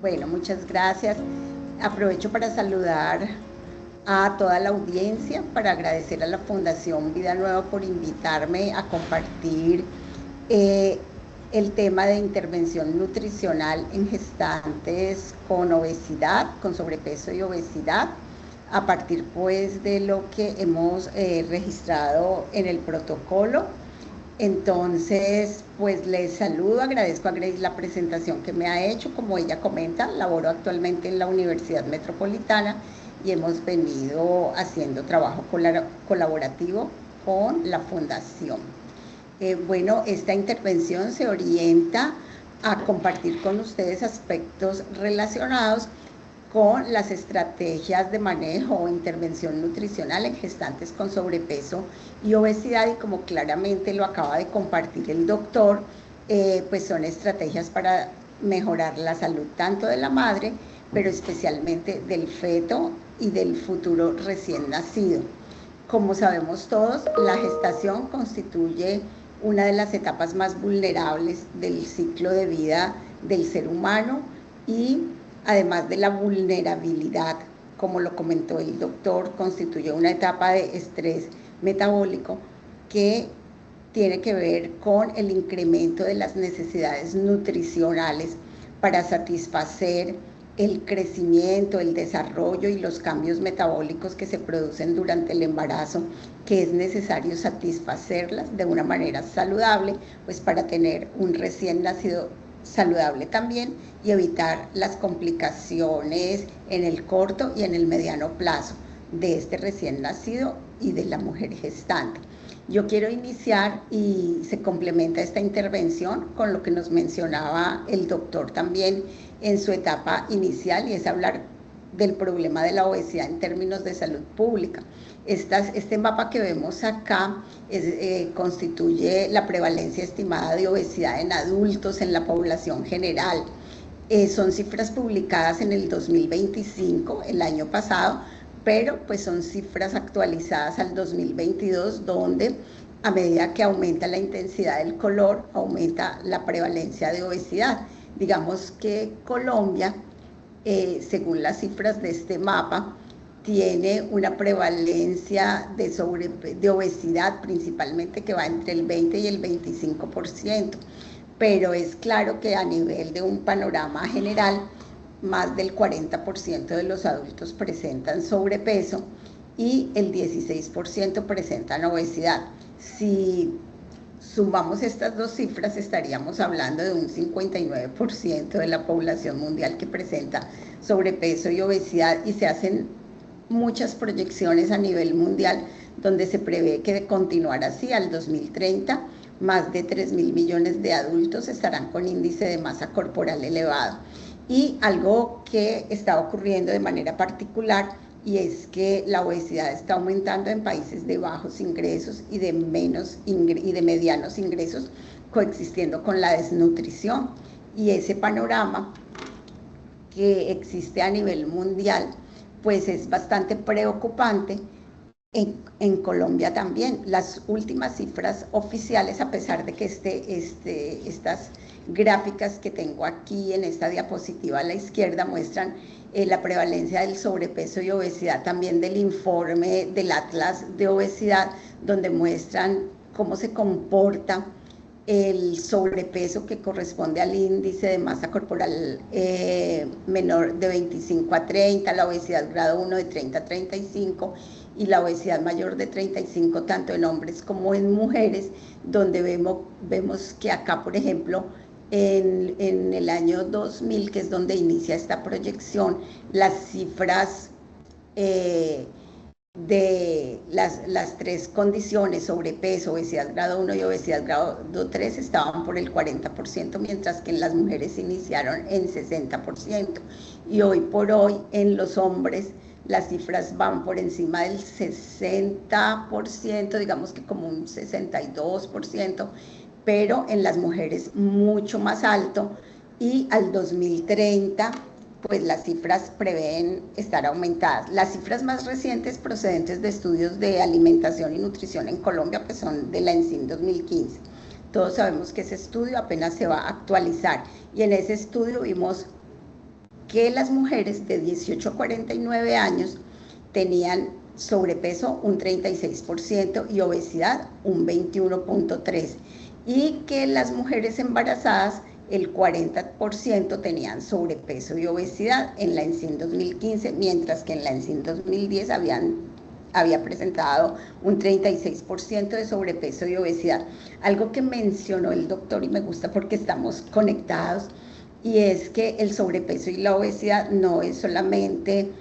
Bueno, muchas gracias. Aprovecho para saludar a toda la audiencia, para agradecer a la Fundación Vida Nueva por invitarme a compartir eh, el tema de intervención nutricional en gestantes con obesidad, con sobrepeso y obesidad, a partir pues de lo que hemos registrado en el protocolo. Entonces, pues les saludo, agradezco a Grace la presentación que me ha hecho. Como ella comenta, laboro actualmente en la Universidad Metropolitana y hemos venido haciendo trabajo colaborativo con la Fundación. Bueno, esta intervención se orienta a compartir con ustedes aspectos relacionados con las estrategias de manejo o intervención nutricional en gestantes con sobrepeso y obesidad, y como claramente lo acaba de compartir el doctor, pues son estrategias para mejorar la salud tanto de la madre, pero especialmente del feto y del futuro recién nacido. Como sabemos todos, la gestación constituye una de las etapas más vulnerables del ciclo de vida del ser humano, y además de la vulnerabilidad, como lo comentó el doctor, constituye una etapa de estrés metabólico que tiene que ver con el incremento de las necesidades nutricionales para satisfacer el crecimiento, el desarrollo y los cambios metabólicos que se producen durante el embarazo, que es necesario satisfacerlas de una manera saludable, pues para tener un recién nacido saludable también y evitar las complicaciones en el corto y en el mediano plazo de este recién nacido y de la mujer gestante. Yo quiero iniciar, y se complementa esta intervención con lo que nos mencionaba el doctor también en su etapa inicial, y es hablar del problema de la obesidad en términos de salud pública. Este mapa que vemos acá constituye la prevalencia estimada de obesidad en adultos en la población general. Son cifras publicadas en el 2025, el año pasado, pero pues son cifras actualizadas al 2022, donde a medida que aumenta la intensidad del color, aumenta la prevalencia de obesidad. Digamos que Colombia, según las cifras de este mapa, tiene una prevalencia de obesidad principalmente que va entre el 20 y el 25%, pero es claro que a nivel de un panorama general, más del 40% de los adultos presentan sobrepeso y el 16% presentan obesidad. Si sumamos estas dos cifras, estaríamos hablando de un 59% de la población mundial que presenta sobrepeso y obesidad, y se hacen muchas proyecciones a nivel mundial donde se prevé que de continuar así al 2030, más de 3.000 millones de adultos estarán con índice de masa corporal elevado. Y algo que está ocurriendo de manera particular, y es que la obesidad está aumentando en países de bajos ingresos y de medianos ingresos, coexistiendo con la desnutrición. Y ese panorama que existe a nivel mundial pues es bastante preocupante. En Colombia también, las últimas cifras oficiales, a pesar de que estas gráficas que tengo aquí en esta diapositiva a la izquierda muestran la prevalencia del sobrepeso y obesidad, también del informe del Atlas de Obesidad, donde muestran cómo se comporta el sobrepeso, que corresponde al índice de masa corporal menor de 25 a 30, la obesidad grado 1 de 30 a 35 y la obesidad mayor de 35, tanto en hombres como en mujeres, donde vemos que acá, por ejemplo, en el año 2000, que es donde inicia esta proyección, las cifras de las tres condiciones, sobrepeso, obesidad grado 1 y obesidad grado 3, estaban por el 40%, mientras que en las mujeres iniciaron en 60%. Y hoy por hoy en los hombres las cifras van por encima del 60%, digamos que como un 62%, pero en las mujeres mucho más alto, y al 2030 pues las cifras prevén estar aumentadas. Las cifras más recientes procedentes de estudios de alimentación y nutrición en Colombia pues son de la ENSIN 2015. Todos sabemos que ese estudio apenas se va a actualizar, y en ese estudio vimos que las mujeres de 18 a 49 años tenían sobrepeso un 36% y obesidad un 21.3%, y que las mujeres embarazadas el 40% tenían sobrepeso y obesidad en la ENSIN 2015, mientras que en la ENSIN 2010 había presentado un 36% de sobrepeso y obesidad. Algo que mencionó el doctor y me gusta porque estamos conectados, y es que el sobrepeso y la obesidad no es solamente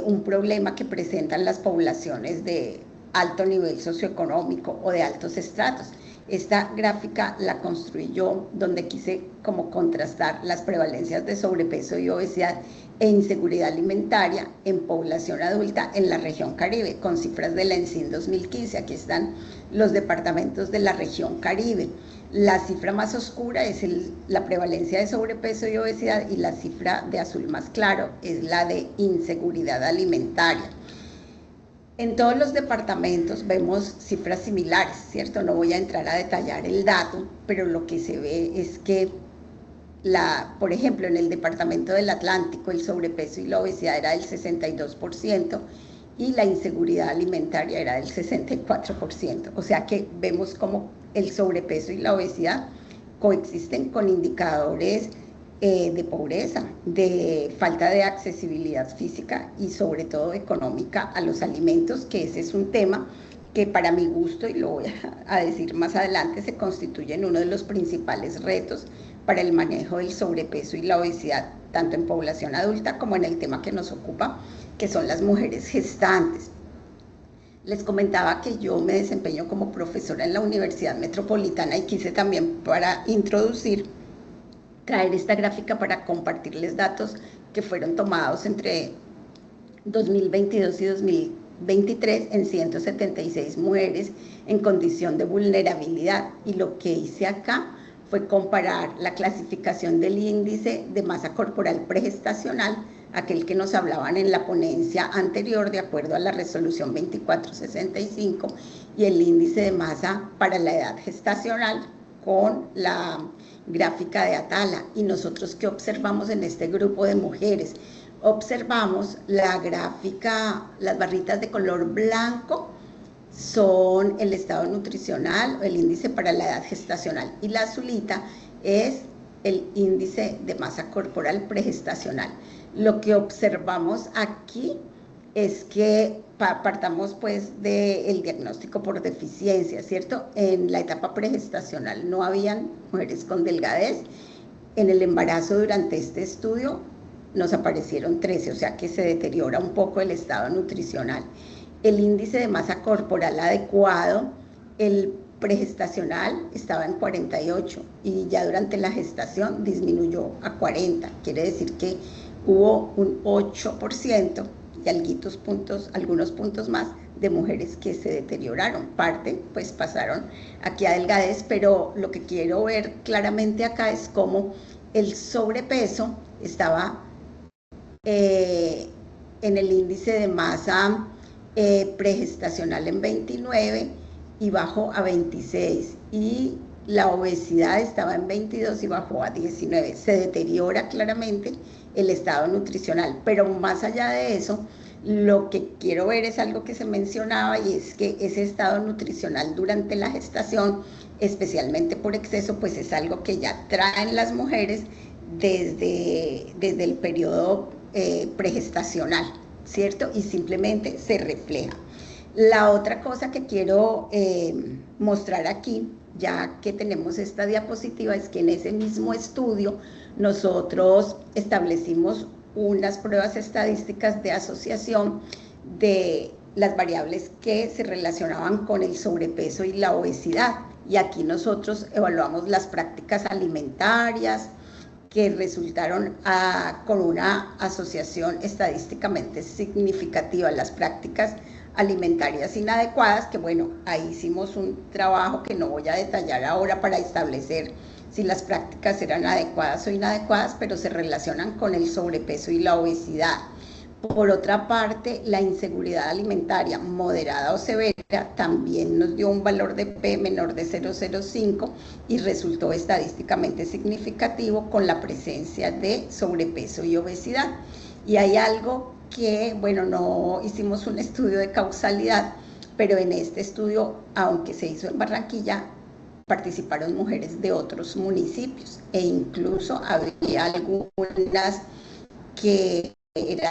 un problema que presentan las poblaciones de alto nivel socioeconómico o de altos estratos. Esta gráfica la construí yo, donde quise como contrastar las prevalencias de sobrepeso y obesidad e inseguridad alimentaria en población adulta en la región Caribe, con cifras de la ENSIN 2015. Aquí están los departamentos de la región Caribe. La cifra más oscura es la prevalencia de sobrepeso y obesidad, y la cifra de azul más claro es la de inseguridad alimentaria. En todos los departamentos vemos cifras similares, ¿cierto? No voy a entrar a detallar el dato, pero lo que se ve es que, por ejemplo, en el departamento del Atlántico, el sobrepeso y la obesidad era del 62% y la inseguridad alimentaria era del 64%. O sea que vemos cómo el sobrepeso y la obesidad coexisten con indicadores de pobreza, de falta de accesibilidad física y sobre todo económica a los alimentos, que ese es un tema que para mi gusto, y lo voy a decir más adelante, se constituye en uno de los principales retos para el manejo del sobrepeso y la obesidad, tanto en población adulta como en el tema que nos ocupa, que son las mujeres gestantes. Les comentaba que yo me desempeño como profesora en la Universidad Metropolitana y quise también, para traer esta gráfica para compartirles datos que fueron tomados entre 2022 y 2023 en 176 mujeres en condición de vulnerabilidad. Y lo que hice acá fue comparar la clasificación del índice de masa corporal pregestacional, aquel que nos hablaban en la ponencia anterior de acuerdo a la resolución 2465, y el índice de masa para la edad gestacional con la gráfica de Atala. Y nosotros, ¿qué observamos en este grupo de mujeres? Observamos la gráfica, las barritas de color blanco son el estado nutricional o el índice para la edad gestacional, y la azulita es el índice de masa corporal pregestacional. Lo que observamos aquí es que partamos pues del diagnóstico por deficiencia, ¿cierto? En la etapa pregestacional no habían mujeres con delgadez. En el embarazo durante este estudio nos aparecieron 13, o sea que se deteriora un poco el estado nutricional. El índice de masa corporal adecuado, el pregestacional estaba en 48 y ya durante la gestación disminuyó a 40. Quiere decir que hubo un 8% y algunos puntos más de mujeres que se deterioraron. Parte pues pasaron aquí a delgadez, pero lo que quiero ver claramente acá es cómo el sobrepeso estaba en el índice de masa pregestacional en 29 y bajó a 26, y la obesidad estaba en 22 y bajó a 19. Se deteriora claramente el estado nutricional, pero más allá de eso, lo que quiero ver es algo que se mencionaba, y es que ese estado nutricional durante la gestación, especialmente por exceso, pues es algo que ya traen las mujeres desde el periodo pregestacional, ¿cierto? Y simplemente se refleja. La otra cosa que quiero mostrar aquí, ya que tenemos esta diapositiva, es que en ese mismo estudio nosotros establecimos unas pruebas estadísticas de asociación de las variables que se relacionaban con el sobrepeso y la obesidad. Y aquí nosotros evaluamos las prácticas alimentarias, que resultaron con una asociación estadísticamente significativa. Las prácticas alimentarias inadecuadas, que bueno, ahí hicimos un trabajo que no voy a detallar ahora para establecer si las prácticas eran adecuadas o inadecuadas, pero se relacionan con el sobrepeso y la obesidad. Por otra parte, la inseguridad alimentaria moderada o severa también nos dio un valor de P menor de 0,05 y resultó estadísticamente significativo con la presencia de sobrepeso y obesidad. Y hay algo que, bueno, no hicimos un estudio de causalidad, pero en este estudio, aunque se hizo en Barranquilla, participaron mujeres de otros municipios e incluso había algunas que eran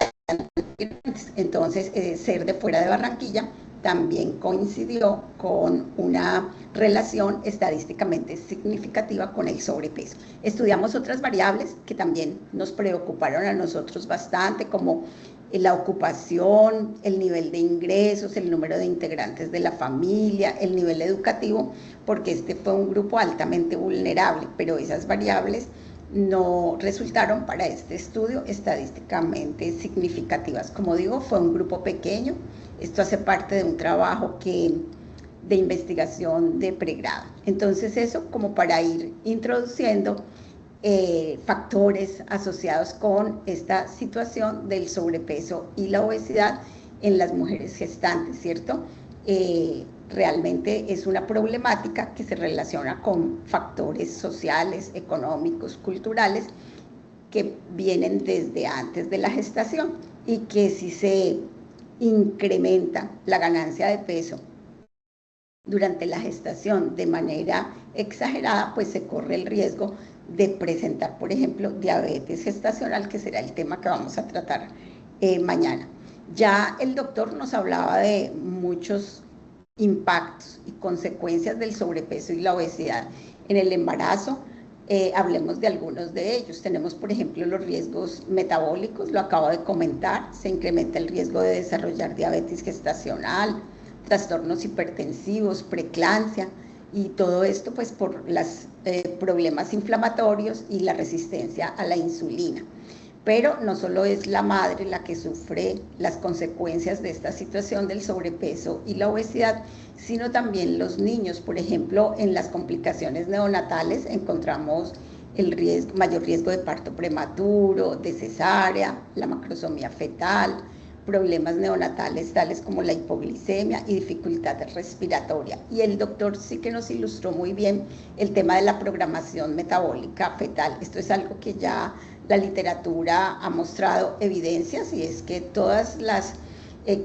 migrantes. Entonces, ser de fuera de Barranquilla también coincidió con una relación estadísticamente significativa con el sobrepeso. Estudiamos otras variables que también nos preocuparon a nosotros bastante, como la ocupación, el nivel de ingresos, el número de integrantes de la familia, el nivel educativo, porque este fue un grupo altamente vulnerable, pero esas variables no resultaron para este estudio estadísticamente significativas. Como digo, fue un grupo pequeño. Esto hace parte de un trabajo de investigación de pregrado. Entonces eso como para ir introduciendo factores asociados con esta situación del sobrepeso y la obesidad en las mujeres gestantes, ¿cierto? Realmente es una problemática que se relaciona con factores sociales, económicos, culturales, que vienen desde antes de la gestación y que si se incrementa la ganancia de peso durante la gestación de manera exagerada, pues se corre el riesgo de presentar, por ejemplo, diabetes gestacional, que será el tema que vamos a tratar mañana. Ya el doctor nos hablaba de muchos impactos y consecuencias del sobrepeso y la obesidad en el embarazo. Hablemos de algunos de ellos. Tenemos, por ejemplo, los riesgos metabólicos, lo acabo de comentar, se incrementa el riesgo de desarrollar diabetes gestacional, trastornos hipertensivos, preeclampsia, y todo esto pues por los problemas inflamatorios y la resistencia a la insulina. Pero no solo es la madre la que sufre las consecuencias de esta situación del sobrepeso y la obesidad, sino también los niños. Por ejemplo, en las complicaciones neonatales encontramos el mayor riesgo de parto prematuro, de cesárea, la macrosomía fetal, problemas neonatales tales como la hipoglicemia y dificultad respiratoria. Y el doctor sí que nos ilustró muy bien el tema de la programación metabólica fetal. Esto es algo que ya la literatura ha mostrado evidencias, y es que todas las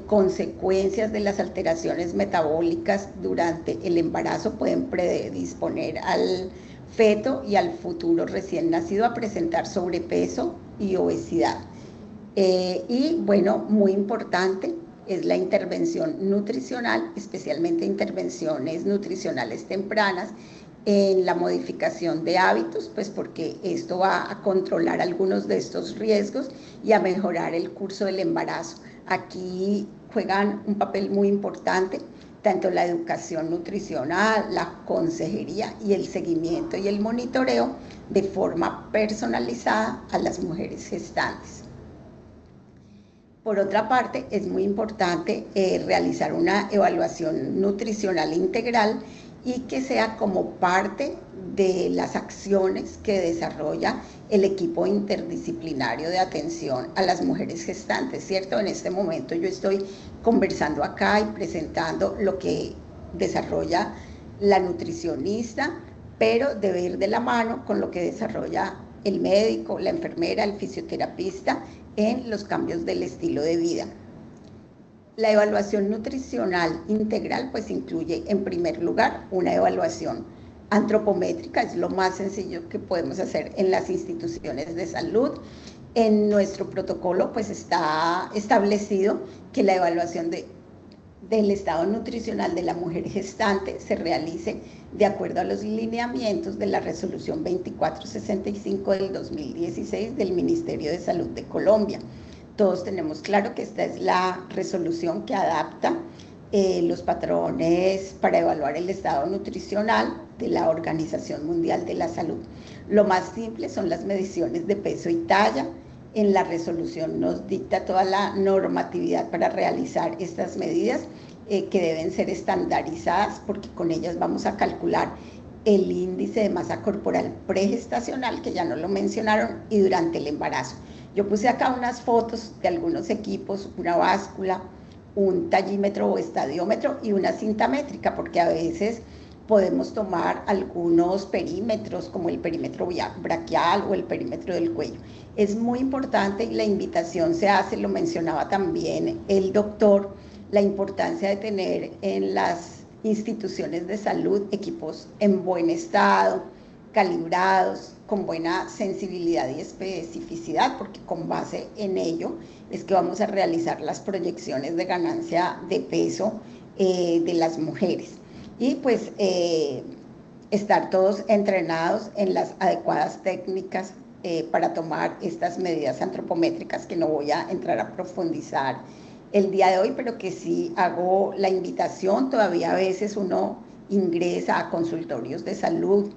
consecuencias de las alteraciones metabólicas durante el embarazo pueden predisponer al feto y al futuro recién nacido a presentar sobrepeso y obesidad. Y bueno, muy importante es la intervención nutricional, especialmente intervenciones nutricionales tempranas en la modificación de hábitos, pues porque esto va a controlar algunos de estos riesgos y a mejorar el curso del embarazo. Aquí juegan un papel muy importante tanto la educación nutricional, la consejería y el seguimiento y el monitoreo de forma personalizada a las mujeres gestantes. Por otra parte, es muy importante realizar una evaluación nutricional integral y que sea como parte de las acciones que desarrolla el equipo interdisciplinario de atención a las mujeres gestantes, ¿cierto? En este momento yo estoy conversando acá y presentando lo que desarrolla la nutricionista, pero debe ir de la mano con lo que desarrolla el médico, la enfermera, el fisioterapista en los cambios del estilo de vida. La evaluación nutricional integral pues incluye en primer lugar una evaluación antropométrica, es lo más sencillo que podemos hacer en las instituciones de salud. En nuestro protocolo pues está establecido que la evaluación del estado nutricional de la mujer gestante se realice de acuerdo a los lineamientos de la resolución 2465 del 2016 del Ministerio de Salud de Colombia. Todos tenemos claro que esta es la resolución que adapta los patrones para evaluar el estado nutricional de la Organización Mundial de la Salud. Lo más simple son las mediciones de peso y talla. En la resolución nos dicta toda la normatividad para realizar estas medidas que deben ser estandarizadas, porque con ellas vamos a calcular el índice de masa corporal pregestacional, que ya no lo mencionaron, y durante el embarazo. Yo puse acá unas fotos de algunos equipos, una báscula, un tallímetro o estadiómetro y una cinta métrica, porque a veces podemos tomar algunos perímetros, como el perímetro braquial o el perímetro del cuello. Es muy importante y la invitación se hace, lo mencionaba también el doctor, la importancia de tener en las instituciones de salud equipos en buen estado, calibrados, con buena sensibilidad y especificidad, porque con base en ello es que vamos a realizar las proyecciones de ganancia de peso de las mujeres. Y pues estar todos entrenados en las adecuadas técnicas para tomar estas medidas antropométricas, que no voy a entrar a profundizar el día de hoy, pero que sí hago la invitación. Todavía a veces uno ingresa a consultorios de salud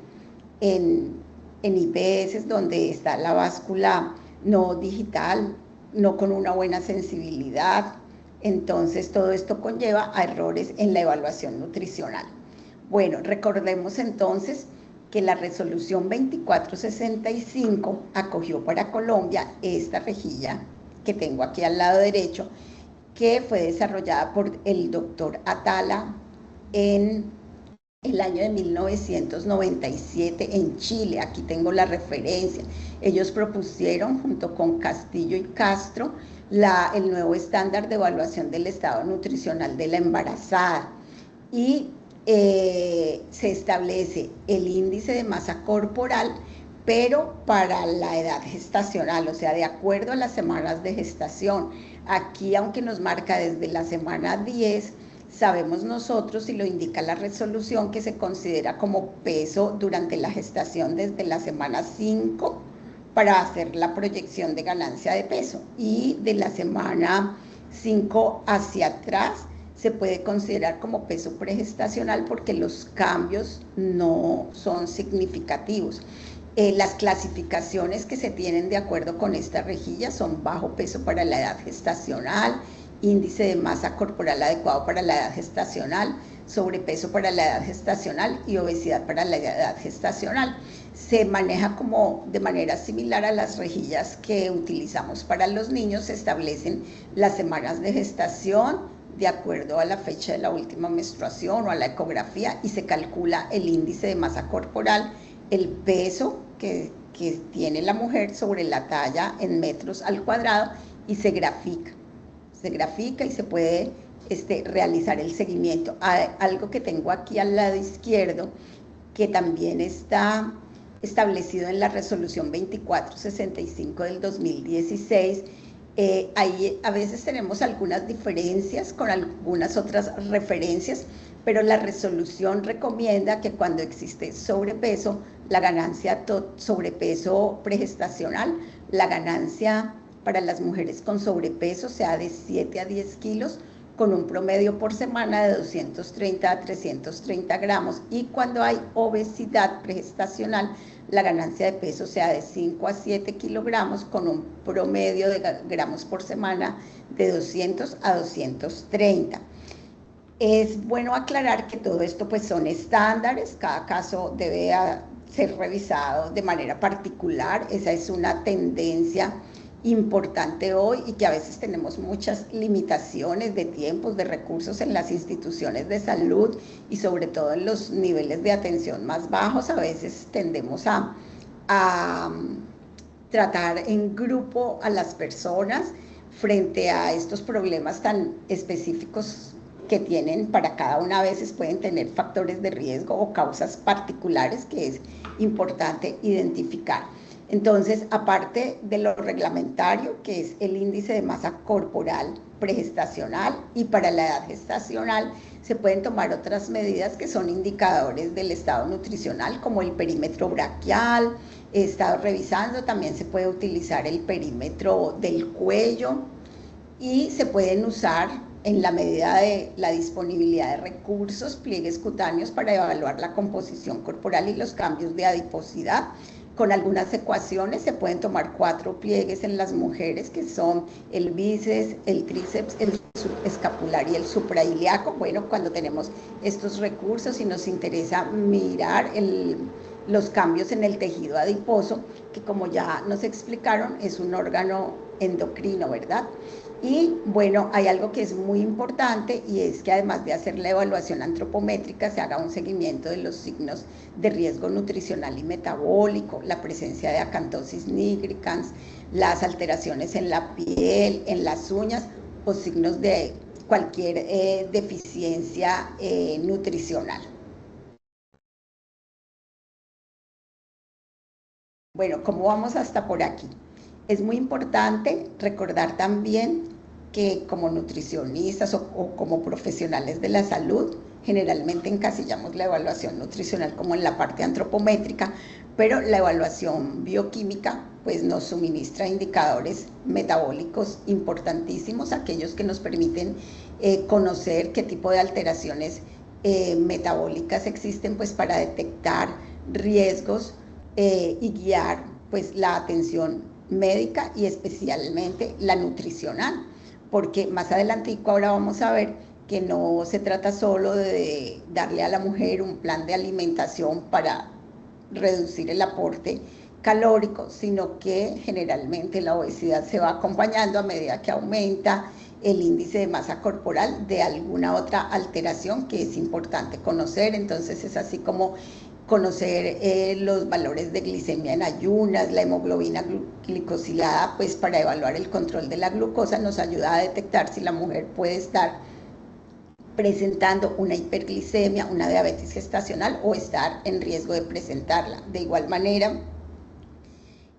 en IPS donde está la báscula no digital, no con una buena sensibilidad. Entonces todo esto conlleva a errores en la evaluación nutricional. Bueno, recordemos entonces que la resolución 2465 acogió para Colombia esta rejilla que tengo aquí al lado derecho, que fue desarrollada por el doctor Atala en el año de 1997 en Chile. Aquí tengo la referencia. Ellos propusieron, junto con Castillo y Castro, el nuevo estándar de evaluación del estado nutricional de la embarazada. Y se establece el índice de masa corporal, pero para la edad gestacional, o sea, de acuerdo a las semanas de gestación. Aquí, aunque nos marca desde la semana 10, sabemos nosotros, y lo indica la resolución, que se considera como peso durante la gestación desde la semana 5 para hacer la proyección de ganancia de peso, y de la semana 5 hacia atrás se puede considerar como peso pregestacional, porque los cambios no son significativos. Las clasificaciones que se tienen de acuerdo con esta rejilla son bajo peso para la edad gestacional, índice de masa corporal adecuado para la edad gestacional, sobrepeso para la edad gestacional y obesidad para la edad gestacional. Se maneja como de manera similar a las rejillas que utilizamos para los niños. Se establecen las semanas de gestación de acuerdo a la fecha de la última menstruación o a la ecografía, y se calcula el índice de masa corporal, el peso que tiene la mujer sobre la talla en metros al cuadrado, y se grafica y se puede realizar el seguimiento. Algo que tengo aquí al lado izquierdo, que también está establecido en la resolución 2465 del 2016, ahí a veces tenemos algunas diferencias con algunas otras referencias, pero la resolución recomienda que cuando existe sobrepeso, la ganancia sobrepeso pregestacional, la ganancia para las mujeres con sobrepeso sea de 7 a 10 kilos, con un promedio por semana de 230 a 330 gramos, y cuando hay obesidad pregestacional, la ganancia de peso sea de 5 a 7 kilogramos, con un promedio de gramos por semana de 200 a 230. Es bueno aclarar que todo esto pues son estándares, cada caso debe ser revisado de manera particular. Esa es una tendencia importante hoy, y que a veces tenemos muchas limitaciones de tiempos, de recursos en las instituciones de salud, y sobre todo en los niveles de atención más bajos. A veces tendemos a tratar en grupo a las personas frente a estos problemas tan específicos que tienen. Para cada una, a veces pueden tener factores de riesgo o causas particulares que es importante identificar. Entonces, aparte de lo reglamentario, que es el índice de masa corporal pregestacional, y para la edad gestacional se pueden tomar otras medidas que son indicadores del estado nutricional, como el perímetro braquial. He estado revisando, también se puede utilizar el perímetro del cuello, y se pueden usar, en la medida de la disponibilidad de recursos, pliegues cutáneos para evaluar la composición corporal y los cambios de adiposidad. Con algunas ecuaciones se pueden tomar 4 pliegues en las mujeres, que son el bíceps, el tríceps, el escapular y el suprailíaco. Bueno, cuando tenemos estos recursos y nos interesa mirar los cambios en el tejido adiposo, que como ya nos explicaron, es un órgano endocrino, ¿verdad? Y bueno, hay algo que es muy importante y es que además de hacer la evaluación antropométrica, se haga un seguimiento de los signos de riesgo nutricional y metabólico, la presencia de acantosis nigricans, las alteraciones en la piel, en las uñas o signos de cualquier deficiencia nutricional. Bueno, ¿cómo vamos hasta por aquí? Es muy importante recordar también que como nutricionistas o como profesionales de la salud, generalmente encasillamos la evaluación nutricional como en la parte antropométrica, pero la evaluación bioquímica pues nos suministra indicadores metabólicos importantísimos, aquellos que nos permiten conocer qué tipo de alteraciones metabólicas existen pues para detectar riesgos y guiar pues la atención médica y especialmente la nutricional, porque más adelantico ahora vamos a ver que no se trata solo de darle a la mujer un plan de alimentación para reducir el aporte calórico, sino que generalmente la obesidad se va acompañando a medida que aumenta el índice de masa corporal de alguna otra alteración que es importante conocer. Entonces es así como conocer los valores de glicemia en ayunas, la hemoglobina glicosilada, pues para evaluar el control de la glucosa nos ayuda a detectar si la mujer puede estar presentando una hiperglicemia, una diabetes gestacional o estar en riesgo de presentarla. De igual manera,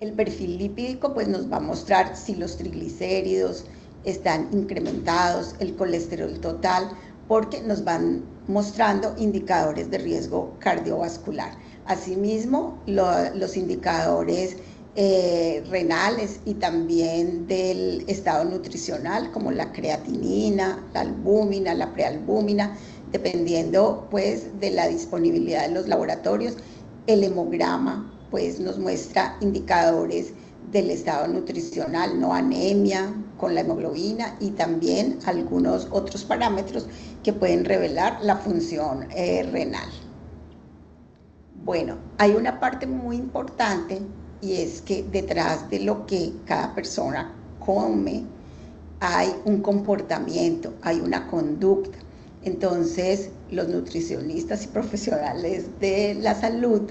el perfil lipídico pues nos va a mostrar si los triglicéridos están incrementados, el colesterol total, porque nos van mostrando indicadores de riesgo cardiovascular. Asimismo, los indicadores renales y también del estado nutricional, como la creatinina, la albúmina, la prealbúmina, dependiendo pues de la disponibilidad de los laboratorios. El hemograma pues nos muestra indicadores del estado nutricional, no anemia con la hemoglobina y también algunos otros parámetros que pueden revelar la función renal. Bueno, hay una parte muy importante y es que detrás de lo que cada persona come hay un comportamiento, hay una conducta. Entonces, los nutricionistas y profesionales de la salud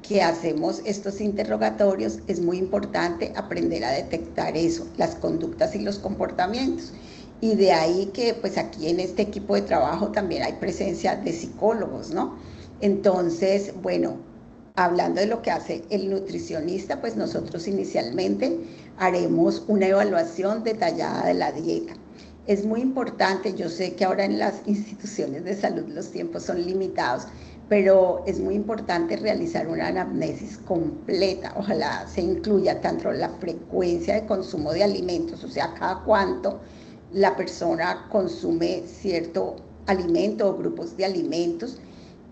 que hacemos estos interrogatorios, es muy importante aprender a detectar eso, las conductas y los comportamientos. Y de ahí que pues aquí en este equipo de trabajo también hay presencia de psicólogos, ¿no? Entonces, bueno, hablando de lo que hace el nutricionista, pues nosotros inicialmente haremos una evaluación detallada de la dieta. Es muy importante, yo sé que ahora en las instituciones de salud los tiempos son limitados, pero es muy importante realizar una anamnesis completa. Ojalá se incluya tanto la frecuencia de consumo de alimentos, o sea, cada cuánto la persona consume cierto alimento o grupos de alimentos,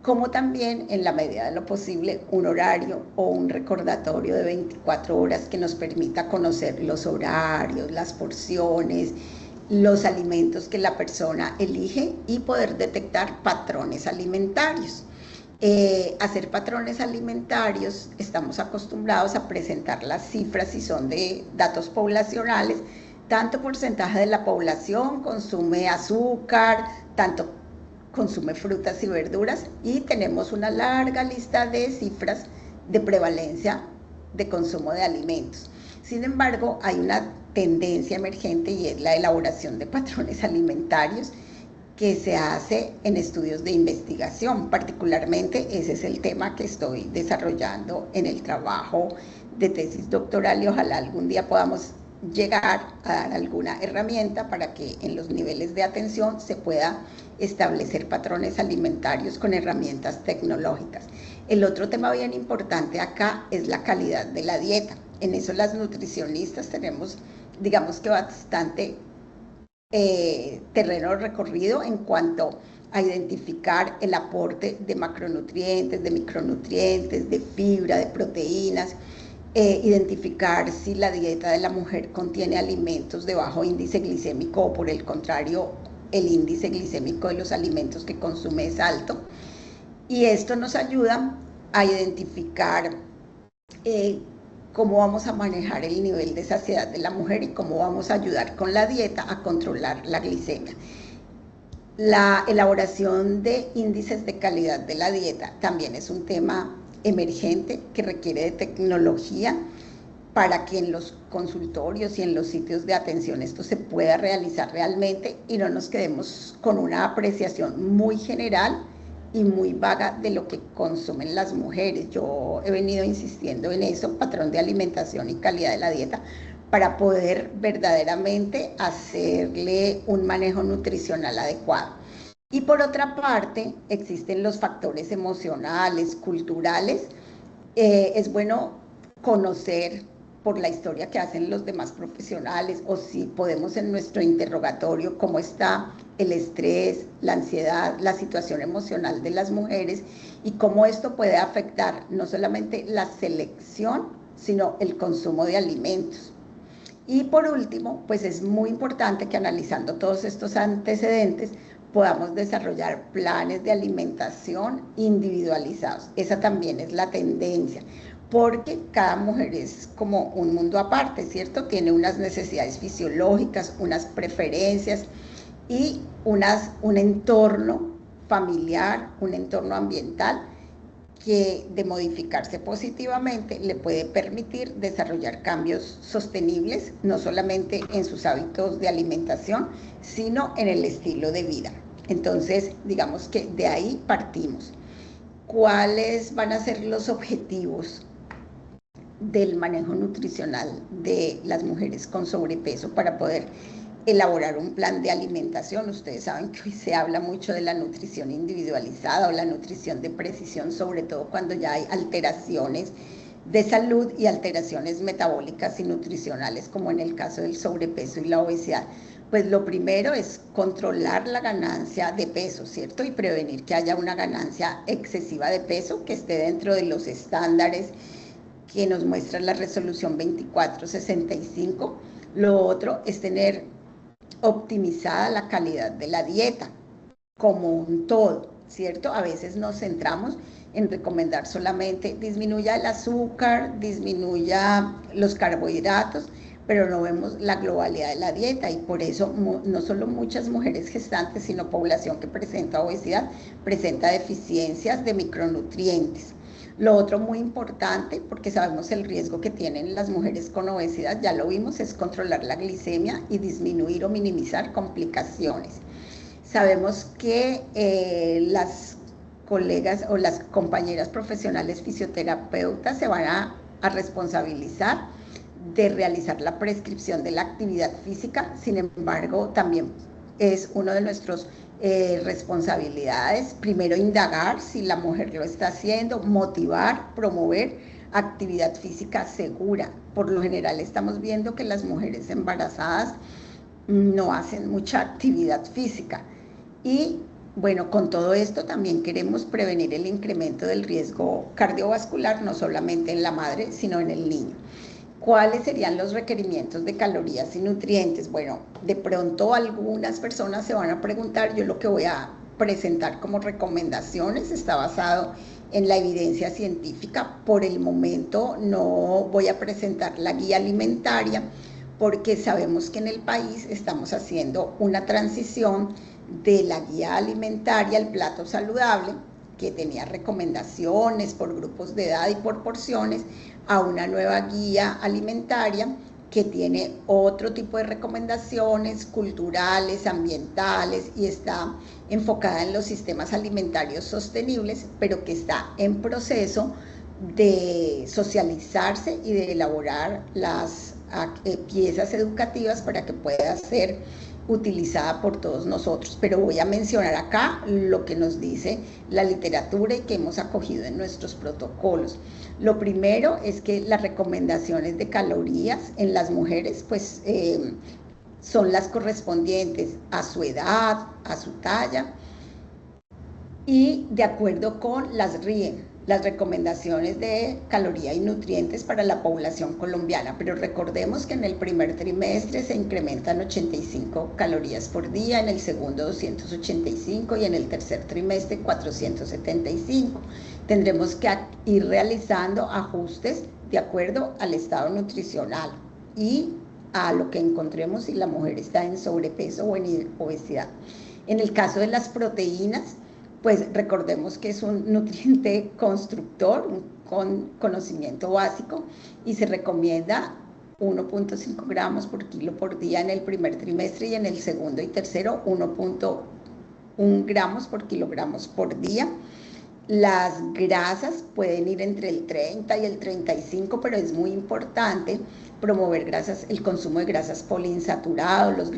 como también, en la medida de lo posible, un horario o un recordatorio de 24 horas que nos permita conocer los horarios, las porciones, los alimentos que la persona elige y poder detectar patrones alimentarios. Hacer patrones alimentarios, estamos acostumbrados a presentar las cifras si son de datos poblacionales, tanto porcentaje de la población consume azúcar, tanto consume frutas y verduras, y tenemos una larga lista de cifras de prevalencia de consumo de alimentos. Sin embargo, hay una tendencia emergente y es la elaboración de patrones alimentarios que se hace en estudios de investigación. Particularmente ese es el tema que estoy desarrollando en el trabajo de tesis doctoral y ojalá algún día podamos llegar a dar alguna herramienta para que en los niveles de atención se pueda establecer patrones alimentarios con herramientas tecnológicas. El otro tema bien importante acá es la calidad de la dieta. En eso las nutricionistas tenemos, digamos que bastante terreno recorrido en cuanto a identificar el aporte de macronutrientes, de micronutrientes, de fibra, de proteínas, identificar si la dieta de la mujer contiene alimentos de bajo índice glicémico o por el contrario el índice glicémico de los alimentos que consume es alto. Y esto nos ayuda a identificar cómo vamos a manejar el nivel de saciedad de la mujer y cómo vamos a ayudar con la dieta a controlar la glicemia. La elaboración de índices de calidad de la dieta también es un tema emergente que requiere de tecnología para que en los consultorios y en los sitios de atención esto se pueda realizar realmente y no nos quedemos con una apreciación muy general y muy vaga de lo que consumen las mujeres. Yo he venido insistiendo en eso, patrón de alimentación y calidad de la dieta, para poder verdaderamente hacerle un manejo nutricional adecuado. Y por otra parte, existen los factores emocionales, culturales. Es bueno conocer por la historia que hacen los demás profesionales o si podemos en nuestro interrogatorio cómo está el estrés, la ansiedad, la situación emocional de las mujeres y cómo esto puede afectar no solamente la selección, sino el consumo de alimentos. Y por último, pues es muy importante que analizando todos estos antecedentes podamos desarrollar planes de alimentación individualizados. Esa también es la tendencia, porque cada mujer es como un mundo aparte, ¿cierto? Tiene unas necesidades fisiológicas, unas preferencias y un entorno familiar, un entorno ambiental que de modificarse positivamente le puede permitir desarrollar cambios sostenibles, no solamente en sus hábitos de alimentación, sino en el estilo de vida. Entonces, digamos que de ahí partimos. ¿Cuáles van a ser los objetivos del manejo nutricional de las mujeres con sobrepeso para poder elaborar un plan de alimentación? Ustedes saben que hoy se habla mucho de la nutrición individualizada o la nutrición de precisión, sobre todo cuando ya hay alteraciones de salud y alteraciones metabólicas y nutricionales, como en el caso del sobrepeso y la obesidad. Pues lo primero es controlar la ganancia de peso, ¿cierto? Y prevenir que haya una ganancia excesiva de peso que esté dentro de los estándares que nos muestra la resolución 2465. Lo otro es tener optimizada la calidad de la dieta como un todo, ¿cierto? A veces nos centramos en recomendar solamente disminuya el azúcar, disminuya los carbohidratos, pero no vemos la globalidad de la dieta y por eso no solo muchas mujeres gestantes, sino población que presenta obesidad, presenta deficiencias de micronutrientes. Lo otro muy importante, porque sabemos el riesgo que tienen las mujeres con obesidad, ya lo vimos, es controlar la glicemia y disminuir o minimizar complicaciones. Sabemos que las colegas o las compañeras profesionales fisioterapeutas se van a responsabilizar de realizar la prescripción de la actividad física. Sin embargo, también es uno de nuestros responsabilidades, primero indagar si la mujer lo está haciendo, motivar, promover actividad física segura. Por lo general estamos viendo que las mujeres embarazadas no hacen mucha actividad física y bueno, con todo esto también queremos prevenir el incremento del riesgo cardiovascular, no solamente en la madre, sino en el niño. ¿Cuáles serían los requerimientos de calorías y nutrientes? Bueno, de pronto algunas personas se van a preguntar, yo lo que voy a presentar como recomendaciones está basado en la evidencia científica. Por el momento no voy a presentar la guía alimentaria porque sabemos que en el país estamos haciendo una transición de la guía alimentaria al plato saludable, que tenía recomendaciones por grupos de edad y por porciones, a una nueva guía alimentaria que tiene otro tipo de recomendaciones culturales, ambientales y está enfocada en los sistemas alimentarios sostenibles, pero que está en proceso de socializarse y de elaborar las piezas educativas para que pueda ser utilizada por todos nosotros. Pero voy a mencionar acá lo que nos dice la literatura y que hemos acogido en nuestros protocolos. Lo primero es que las recomendaciones de calorías en las mujeres pues son las correspondientes a su edad, a su talla y de acuerdo con las RIE, las recomendaciones de caloría y nutrientes para la población colombiana, pero recordemos que en el primer trimestre se incrementan 85 calorías por día, en el segundo 285 y en el tercer trimestre 475. Tendremos que ir realizando ajustes de acuerdo al estado nutricional y a lo que encontremos si la mujer está en sobrepeso o en obesidad. En el caso de las proteínas, pues recordemos que es un nutriente constructor, con conocimiento básico, y se recomienda 1.5 gramos por kilo por día en el primer trimestre y en el segundo y tercero 1.1 gramos por kilogramos por día. Las grasas pueden ir entre el 30 y el 35, pero es muy importante promover el consumo de grasas poliinsaturados, los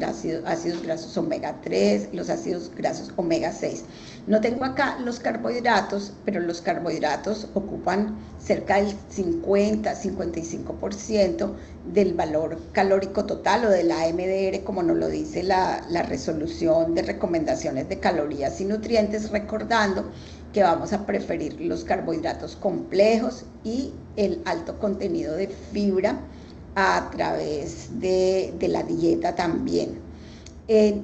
ácidos grasos omega 3, los ácidos grasos omega 6. No tengo acá los carbohidratos, pero los carbohidratos ocupan cerca del 50-55% del valor calórico total o de la AMDR, como nos lo dice la resolución de recomendaciones de calorías y nutrientes, recordando que vamos a preferir los carbohidratos complejos y el alto contenido de fibra a través de la dieta también.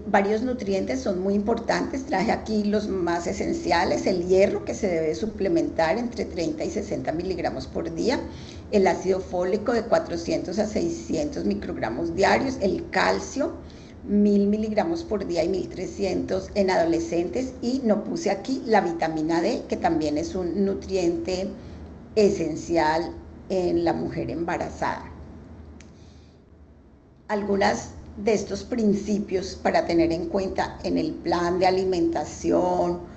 Varios nutrientes son muy importantes, traje aquí los más esenciales: el hierro, que se debe suplementar entre 30 y 60 miligramos por día, el ácido fólico de 400 a 600 microgramos diarios, el calcio 1000 miligramos por día y 1300 en adolescentes, y no puse aquí la vitamina D, que también es un nutriente esencial en la mujer embarazada. Algunas de estos principios para tener en cuenta en el plan de alimentación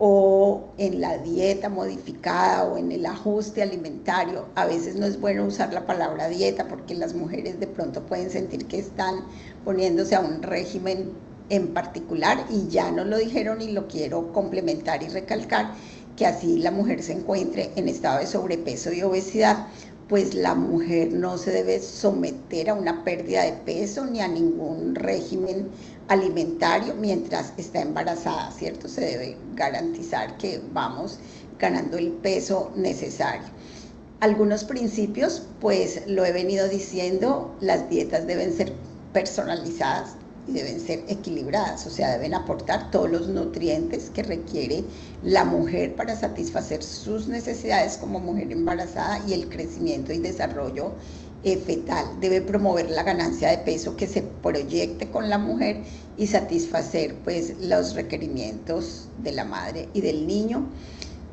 o en la dieta modificada o en el ajuste alimentario. A veces no es bueno usar la palabra dieta porque las mujeres de pronto pueden sentir que están poniéndose a un régimen en particular, y ya nos lo dijeron y lo quiero complementar y recalcar, que así la mujer se encuentre en estado de sobrepeso y obesidad, pues la mujer no se debe someter a una pérdida de peso ni a ningún régimen alimentario mientras está embarazada, ¿cierto? Se debe garantizar que vamos ganando el peso necesario. Algunos principios, pues lo he venido diciendo: las dietas deben ser personalizadas y deben ser equilibradas, o sea, deben aportar todos los nutrientes que requiere la mujer para satisfacer sus necesidades como mujer embarazada y el crecimiento y desarrollo fetal. Debe promover la ganancia de peso que se proyecte con la mujer y satisfacer pues los requerimientos de la madre y del niño.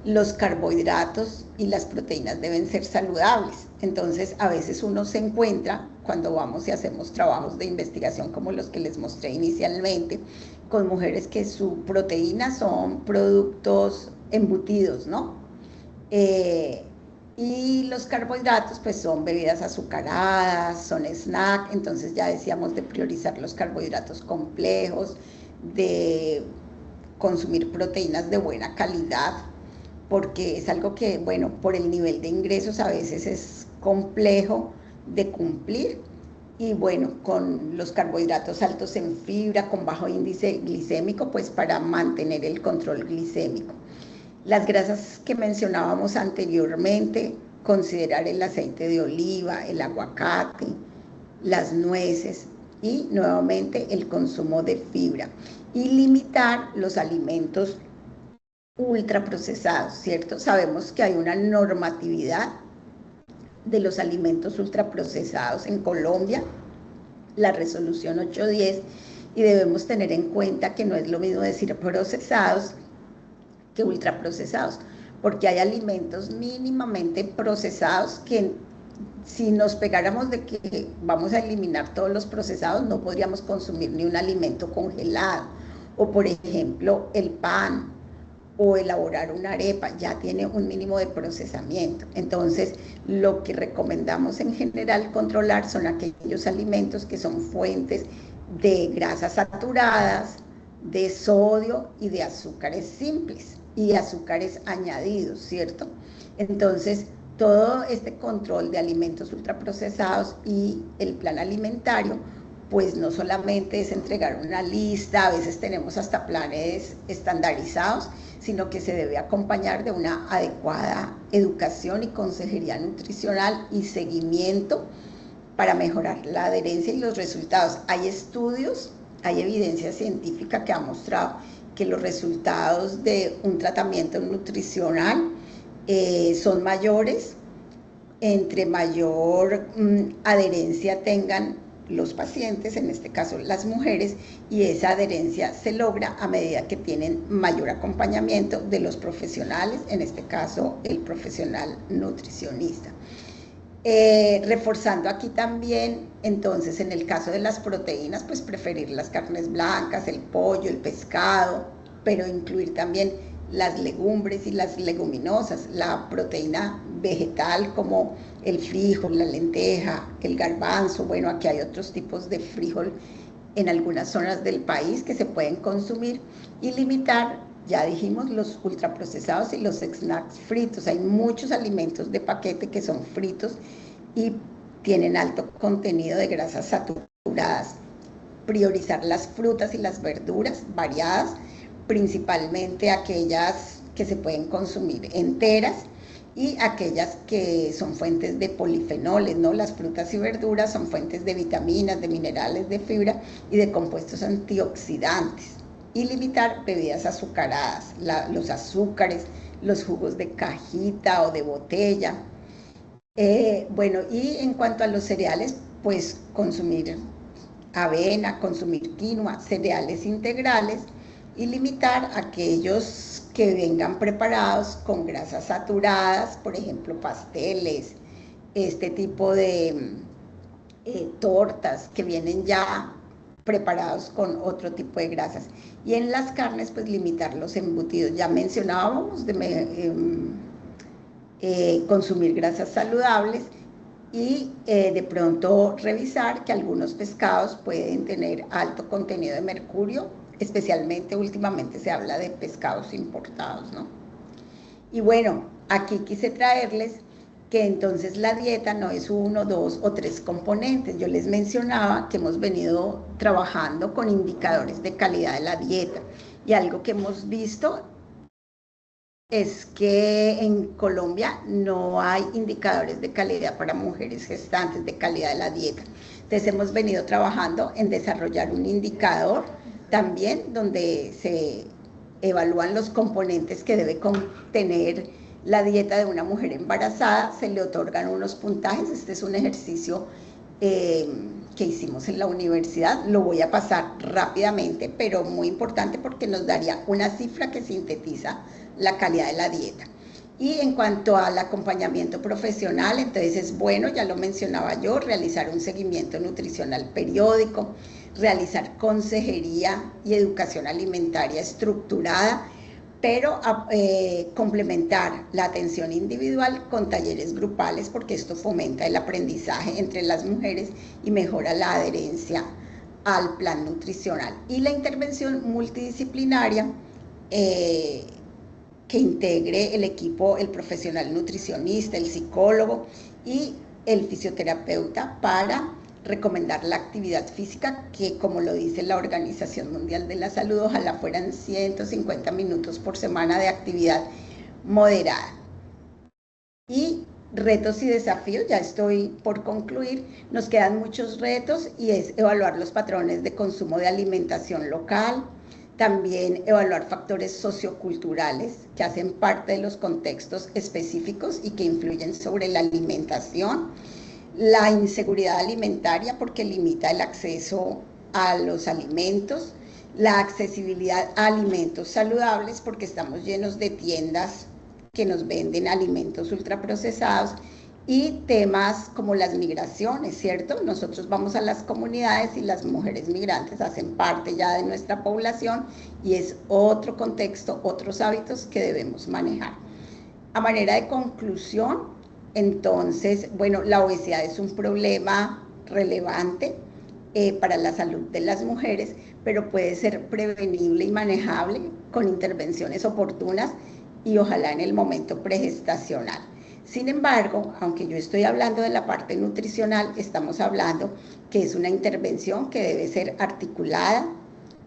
Los carbohidratos y las proteínas deben ser saludables. Entonces, a veces uno se encuentra, cuando vamos y hacemos trabajos de investigación como los que les mostré inicialmente, con mujeres que su proteína son productos embutidos, ¿no? Y los carbohidratos pues son bebidas azucaradas, son snack. Entonces ya decíamos de priorizar los carbohidratos complejos, de consumir proteínas de buena calidad, porque es algo que, bueno, por el nivel de ingresos a veces es complejo de cumplir. Y bueno, con los carbohidratos altos en fibra, con bajo índice glicémico, pues para mantener el control glicémico. Las grasas que mencionábamos anteriormente, considerar el aceite de oliva, el aguacate, las nueces y nuevamente el consumo de fibra, y limitar los alimentos ultraprocesados, ¿cierto? Sabemos que hay una normatividad de los alimentos ultraprocesados en Colombia, la resolución 810, y debemos tener en cuenta que no es lo mismo decir procesados que ultraprocesados, porque hay alimentos mínimamente procesados que, si nos pegáramos de que vamos a eliminar todos los procesados, no podríamos consumir ni un alimento congelado. O por ejemplo, el pan o elaborar una arepa ya tiene un mínimo de procesamiento. Entonces, lo que recomendamos en general controlar son aquellos alimentos que son fuentes de grasas saturadas, de sodio y de azúcares simples y azúcares añadidos, ¿cierto? Entonces, todo este control de alimentos ultraprocesados y el plan alimentario, pues no solamente es entregar una lista, a veces tenemos hasta planes estandarizados, sino que se debe acompañar de una adecuada educación y consejería nutricional y seguimiento para mejorar la adherencia y los resultados. Hay estudios, hay evidencia científica que ha mostrado que los resultados de un tratamiento nutricional son mayores entre mayor adherencia tengan los pacientes, en este caso las mujeres, y esa adherencia se logra a medida que tienen mayor acompañamiento de los profesionales, en este caso el profesional nutricionista. Reforzando aquí también, entonces, en el caso de las proteínas, pues preferir las carnes blancas, el pollo, el pescado, pero incluir también las legumbres y las leguminosas, la proteína vegetal como el frijol, la lenteja, el garbanzo. Bueno, aquí hay otros tipos de frijol en algunas zonas del país que se pueden consumir, y limitar, ya dijimos, los ultraprocesados y los snacks fritos. Hay muchos alimentos de paquete que son fritos y tienen alto contenido de grasas saturadas. Priorizar las frutas y las verduras variadas, principalmente aquellas que se pueden consumir enteras y aquellas que son fuentes de polifenoles, ¿no? Las frutas y verduras son fuentes de vitaminas, de minerales, de fibra y de compuestos antioxidantes. Y limitar bebidas azucaradas, los azúcares, los jugos de cajita o de botella. Bueno, y en cuanto a los cereales, pues consumir avena, consumir quinoa, cereales integrales, y limitar aquellos que vengan preparados con grasas saturadas, por ejemplo, pasteles, este tipo de tortas que vienen ya preparados con otro tipo de grasas. Y en las carnes, pues limitar los embutidos. Ya mencionábamos de consumir grasas saludables y de pronto revisar que algunos pescados pueden tener alto contenido de mercurio, especialmente últimamente se habla de pescados importados, ¿no? Y bueno, aquí quise traerles que entonces la dieta no es 1, 2 o 3 componentes. Yo les mencionaba que hemos venido trabajando con indicadores de calidad de la dieta, y algo que hemos visto es que en Colombia no hay indicadores de calidad para mujeres gestantes, de calidad de la dieta. Entonces hemos venido trabajando en desarrollar un indicador también donde se evalúan los componentes que debe contener la dieta de una mujer embarazada, se le otorgan unos puntajes. Este es un ejercicio que hicimos en la universidad, lo voy a pasar rápidamente, pero muy importante porque nos daría una cifra que sintetiza la calidad de la dieta. Y en cuanto al acompañamiento profesional, entonces es bueno, ya lo mencionaba yo, realizar un seguimiento nutricional periódico, realizar consejería y educación alimentaria estructurada, pero complementar la atención individual con talleres grupales, porque esto fomenta el aprendizaje entre las mujeres y mejora la adherencia al plan nutricional. Y la intervención multidisciplinaria que integre el equipo, el profesional nutricionista, el psicólogo y el fisioterapeuta, para recomendar la actividad física, que como lo dice la Organización Mundial de la Salud, ojalá fueran 150 minutos por semana de actividad moderada. Y retos y desafíos, ya estoy por concluir, nos quedan muchos retos, y es evaluar los patrones de consumo de alimentación local, también evaluar factores socioculturales que hacen parte de los contextos específicos y que influyen sobre la alimentación, la inseguridad alimentaria porque limita el acceso a los alimentos, la accesibilidad a alimentos saludables porque estamos llenos de tiendas que nos venden alimentos ultraprocesados, y temas como las migraciones, ¿cierto? Nosotros vamos a las comunidades y las mujeres migrantes hacen parte ya de nuestra población, y es otro contexto, otros hábitos que debemos manejar. A manera de conclusión, entonces, bueno, la obesidad es un problema relevante para la salud de las mujeres, pero puede ser prevenible y manejable con intervenciones oportunas y ojalá en el momento pregestacional. Sin embargo, aunque yo estoy hablando de la parte nutricional, estamos hablando que es una intervención que debe ser articulada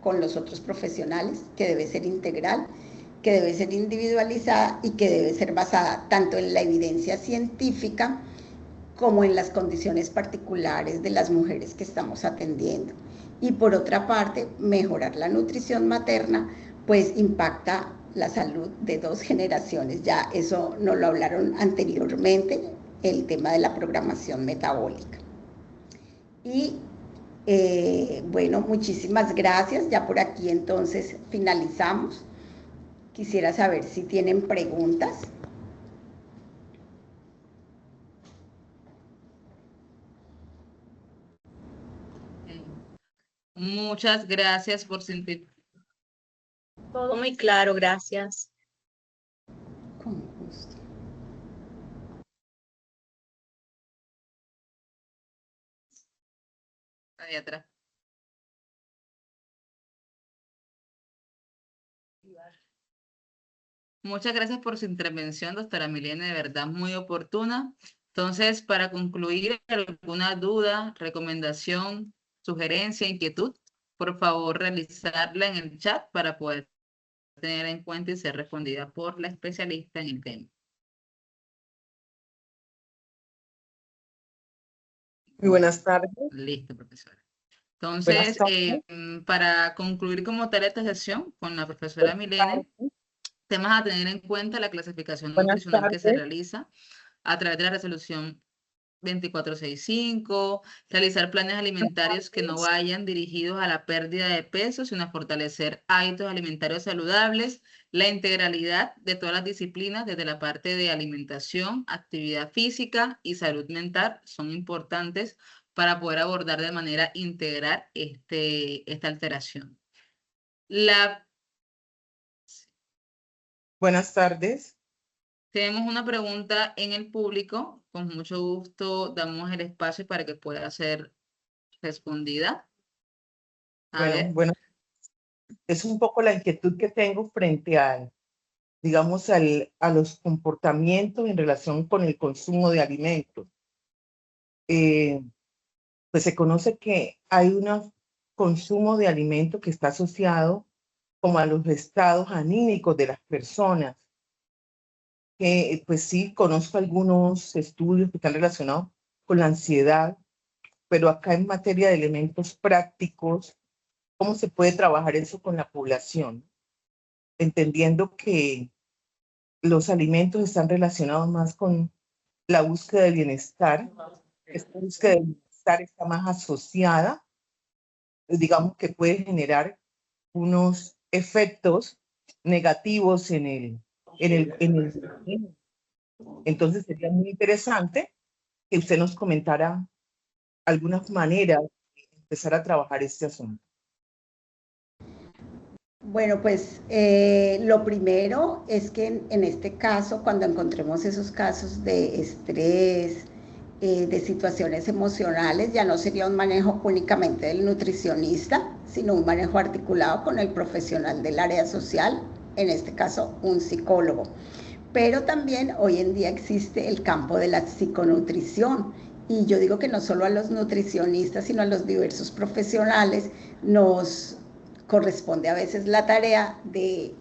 con los otros profesionales, que debe ser integral, que debe ser individualizada y que debe ser basada tanto en la evidencia científica como en las condiciones particulares de las mujeres que estamos atendiendo. Y por otra parte, mejorar la nutrición materna, pues impacta la salud de 2 generaciones. Ya eso nos lo hablaron anteriormente, el tema de la programación metabólica. Y bueno, muchísimas gracias. Ya por aquí entonces finalizamos. Quisiera saber si tienen preguntas. Muchas gracias por sentir. Todo muy claro, gracias. Con gusto. Ahí atrás. Muchas gracias por su intervención, doctora Milena, de verdad muy oportuna. Entonces, para concluir, ¿alguna duda, recomendación, sugerencia, inquietud? Por favor, realizarla en el chat para poder tener en cuenta y ser respondida por la especialista en el tema. Muy buenas tardes. Listo, profesora. Entonces, para concluir como tal esta sesión con la profesora Milena, temas a tener en cuenta: la clasificación nutricional que se realiza a través de la resolución 2465, realizar planes alimentarios que no vayan dirigidos a la pérdida de peso, sino a fortalecer hábitos alimentarios saludables, la integralidad de todas las disciplinas desde la parte de alimentación, actividad física y salud mental son importantes para poder abordar de manera integral esta alteración. Buenas tardes. Tenemos una pregunta en el público. Con mucho gusto damos el espacio para que pueda ser respondida. Bueno, es un poco la inquietud que tengo frente a, digamos, a los comportamientos en relación con el consumo de alimentos. Pues se conoce que hay un consumo de alimentos que está asociado como a los estados anímicos de las personas. Que pues sí, conozco algunos estudios que están relacionados con la ansiedad, pero acá en materia de elementos prácticos, ¿cómo se puede trabajar eso con la población? Entendiendo que los alimentos están relacionados más con la búsqueda de bienestar. Esta búsqueda de bienestar está más asociada, digamos que puede generar unos efectos negativos en el. Entonces sería muy interesante que usted nos comentara algunas maneras de empezar a trabajar este asunto. Bueno, pues lo primero es que en este caso, cuando encontremos esos casos de estrés, de situaciones emocionales, ya no sería un manejo únicamente del nutricionista, sino un manejo articulado con el profesional del área social, en este caso un psicólogo. Pero también hoy en día existe el campo de la psiconutrición, y yo digo que no solo a los nutricionistas, sino a los diversos profesionales nos corresponde a veces la tarea de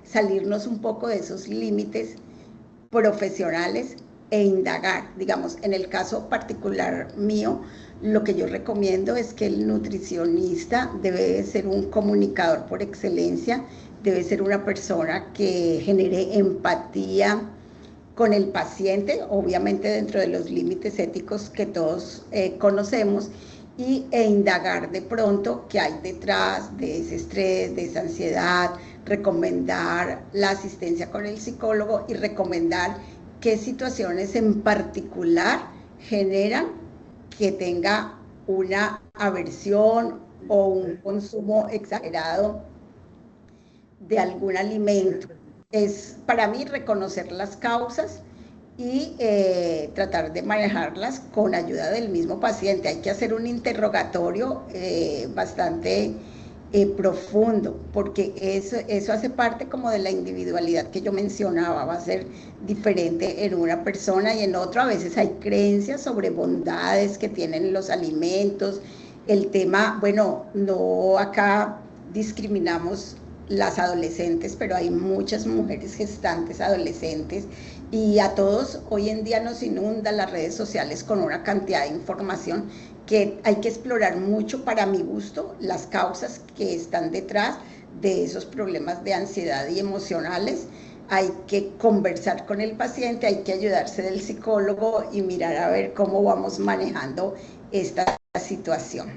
salirnos un poco de esos límites profesionales e indagar. Digamos, en el caso particular mío, lo que yo recomiendo es que el nutricionista debe ser un comunicador por excelencia, debe ser una persona que genere empatía con el paciente, obviamente dentro de los límites éticos que todos conocemos, e indagar de pronto qué hay detrás de ese estrés, de esa ansiedad, recomendar la asistencia con el psicólogo y recomendar qué situaciones en particular generan que tenga una aversión o un consumo exagerado de algún alimento. Es para mí reconocer las causas y tratar de manejarlas con ayuda del mismo paciente. Hay que hacer un interrogatorio bastante profundo, porque eso hace parte como de la individualidad que yo mencionaba. Va a ser diferente en una persona y en otra. A veces hay creencias sobre bondades que tienen los alimentos. El tema, bueno, no acá discriminamos las adolescentes, pero hay muchas mujeres gestantes, adolescentes, y a todos hoy en día nos inundan las redes sociales con una cantidad de información que hay que explorar mucho, para mi gusto, las causas que están detrás de esos problemas de ansiedad y emocionales. Hay que conversar con el paciente, hay que ayudarse del psicólogo y mirar a ver cómo vamos manejando esta situación.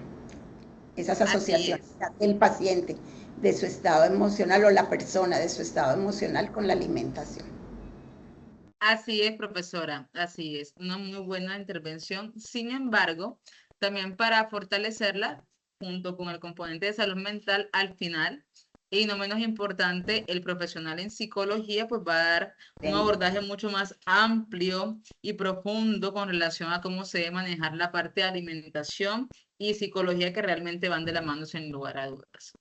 Esas asociaciones del paciente, de su estado emocional, o la persona de su estado emocional con la alimentación. Así es, profesora, así es, una muy buena intervención. Sin embargo, también para fortalecerla, junto con el componente de salud mental al final, y no menos importante, el profesional en psicología pues va a dar un abordaje mucho más amplio y profundo con relación a cómo se debe manejar la parte de alimentación y psicología, que realmente van de la mano sin lugar a dudas.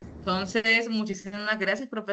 Entonces, muchísimas gracias, profesor.